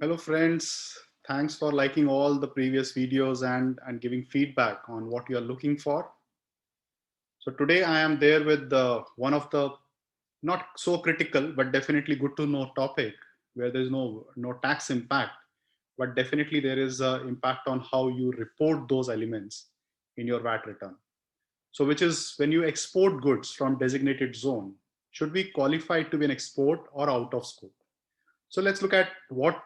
Hello friends, thanks for liking all the previous videos and giving feedback on what you are looking for. So today I am there with one of the not so critical but definitely good to know topic where there is no tax impact, but definitely there is a impact on how you report those elements in your VAT return. So which is when you export goods from designated zone, should be qualified to be an export or out of scope. So let's look at what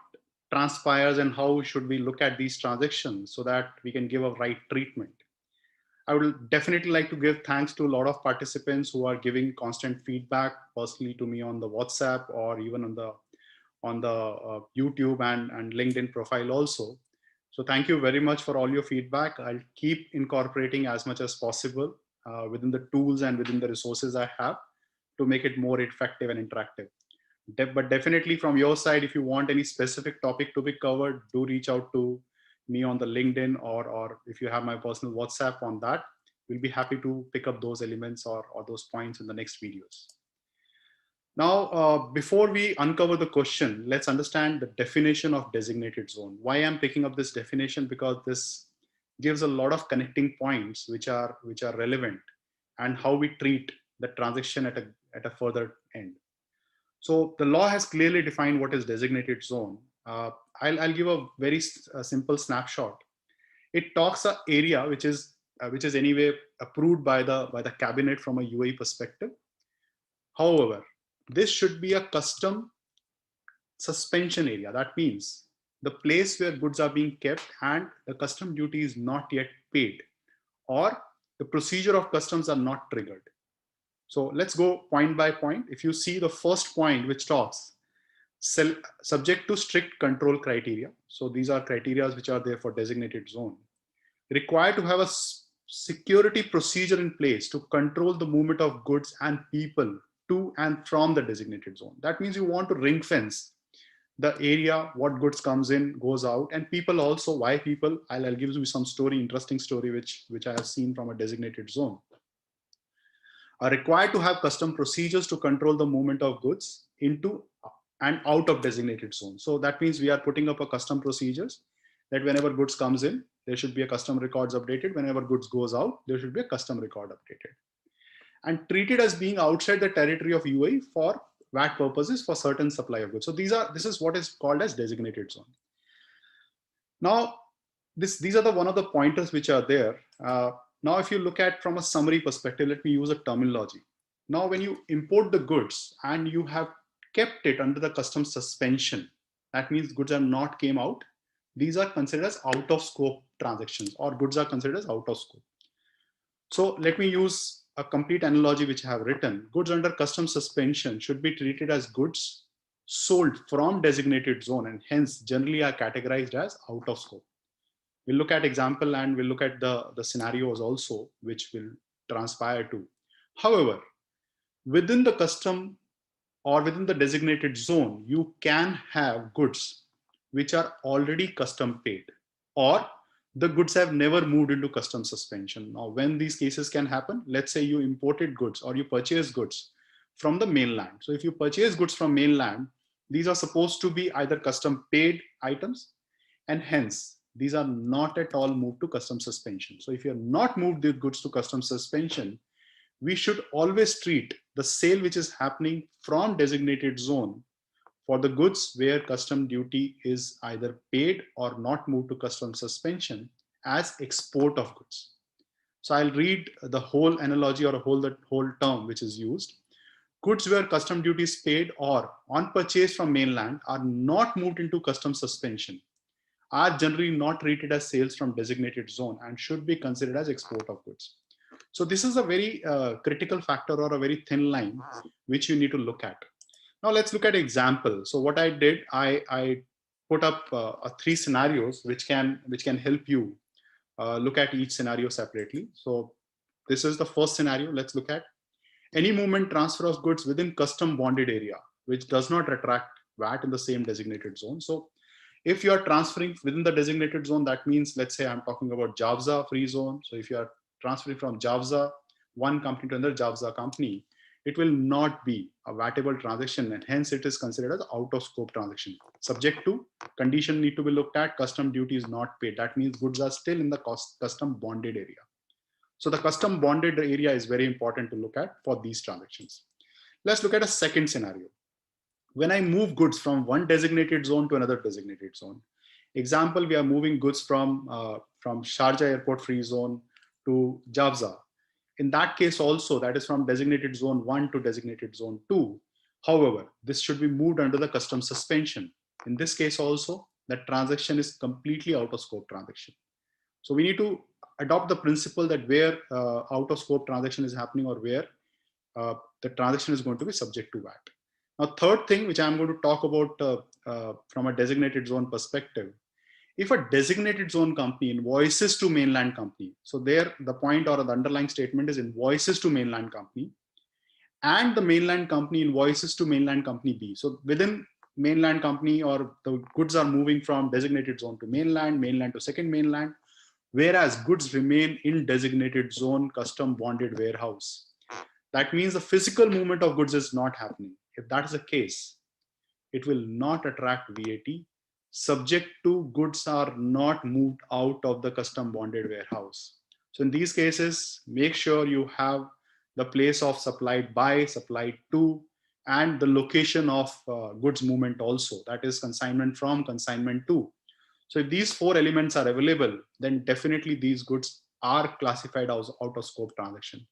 transpires and how should we look at these transactions so that we can give a right treatment. I would definitely like to give thanks to a lot of participants who are giving constant feedback personally to me on the WhatsApp or even on the YouTube and LinkedIn profile also. So thank you very much for all your feedback. I'll keep incorporating as much as possible within the tools and within the resources I have to make it more effective and interactive. But definitely from your side, if you want any specific topic to be covered, do reach out to me on the LinkedIn or if you have my personal WhatsApp on that, we'll be happy to pick up those elements or those points in the next videos. Now, before we uncover the question, let's understand the definition of designated zone. Why I'm picking up this definition? Because this gives a lot of connecting points which are relevant and how we treat the transaction at a further end. So the law has clearly defined what is designated zone. I'll give a very simple snapshot. It talks a area which is anyway approved by the cabinet from a UAE perspective. However, this should be a custom suspension area. That means the place where goods are being kept and the custom duty is not yet paid, or the procedure of customs are not triggered. So let's go point by point. If you see the first point, which talks subject to strict control criteria. So these are criteria which are there for designated zone. Required to have a security procedure in place to control the movement of goods and people to and from the designated zone. That means you want to ring fence the area, what goods comes in, goes out, and people also. Why people? I'll give you some story, interesting story, which I have seen from a designated zone. Are required to have custom procedures to control the movement of goods into and out of designated zone. So that means we are putting up a custom procedures that whenever goods comes in, there should be a custom records updated. Whenever goods goes out, there should be a custom record updated and treated as being outside the territory of UAE for VAT purposes for certain supply of goods. So this is what is called as designated zone. Now, these are the one of the pointers which are there. Now, if you look at from a summary perspective, let me use a terminology. Now, when you import the goods and you have kept it under the customs suspension, that means goods are not came out. These are considered as out of scope transactions, or goods are considered as out of scope. So let me use a complete analogy which I have written. Goods under customs suspension should be treated as goods sold from designated zone and hence generally are categorized as out of scope. We'll look at example and we'll look at the scenarios also, which will transpire to. However, within the custom or within the designated zone, you can have goods which are already custom paid, or the goods have never moved into custom suspension. Now, when these cases can happen, let's say you imported goods or you purchase goods from the mainland. So if you purchase goods from mainland, these are supposed to be either custom paid items, and hence these are not at all moved to custom suspension. So if you have not moved the goods to custom suspension, we should always treat the sale which is happening from designated zone for the goods where custom duty is either paid or not moved to custom suspension as export of goods. So I'll read the whole analogy or the whole term which is used. Goods where custom duty is paid or on purchase from mainland are not moved into custom suspension, are generally not treated as sales from designated zone and should be considered as export of goods. So this is a very critical factor or a very thin line which you need to look at. Now let's look at example. So what I did, I put up three scenarios which can help you look at each scenario separately. So this is the first scenario. Let's look at any movement transfer of goods within custom bonded area which does not attract VAT in the same designated zone. So if you are transferring within the designated zone, that means, let's say I'm talking about JAVZA free zone. So if you are transferring from JAVZA one company to another JAVZA company, it will not be a vatable transaction, and hence it is considered as out of scope transaction. Subject to condition need to be looked at. Custom duty is not paid. That means goods are still in the custom bonded area. So the custom bonded area is very important to look at for these transactions. Let's look at a second scenario. When I move goods from one designated zone to another designated zone. Example, we are moving goods from Sharjah airport free zone to Jafza. In that case also, that is from designated zone 1 to designated zone 2. However, this should be moved under the custom suspension. In this case also, that transaction is completely out of scope transaction. So we need to adopt the principle that where out of scope transaction is happening, or where the transaction is going to be subject to VAT. Now, third thing which I'm going to talk about from a designated zone perspective, if a designated zone company invoices to mainland company, so there the point or the underlying statement is invoices to mainland company, and the mainland company invoices to mainland company B. So within mainland company, or the goods are moving from designated zone to mainland, mainland to second mainland, whereas goods remain in designated zone custom bonded warehouse. That means the physical movement of goods is not happening. If that is the case, it will not attract VAT, subject to goods are not moved out of the custom bonded warehouse. So in these cases, make sure you have the place of supplied by, supplied to, and the location of goods movement also, that is consignment from, consignment to. So if these four elements are available, then definitely these goods are classified as out of scope transaction.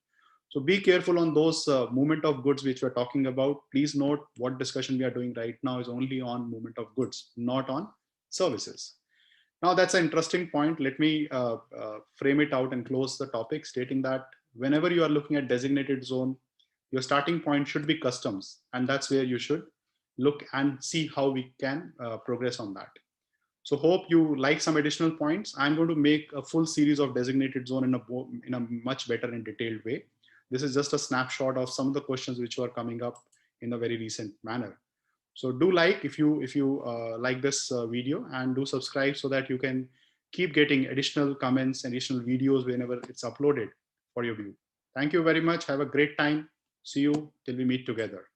So be careful on those movement of goods which we're talking about. Please note what discussion we are doing right now is only on movement of goods, not on services. Now that's an interesting point. Let me frame it out and close the topic, stating that whenever you are looking at designated zone, your starting point should be customs, and that's where you should look and see how we can progress on that. So hope you like some additional points. I'm going to make a full series of designated zone in a much better and detailed way. This is just a snapshot of some of the questions which were coming up in a very recent manner. So do like if you like this video, and do subscribe so that you can keep getting additional comments, additional videos whenever it's uploaded for your view. Thank you very much. Have a great time. See you till we meet together.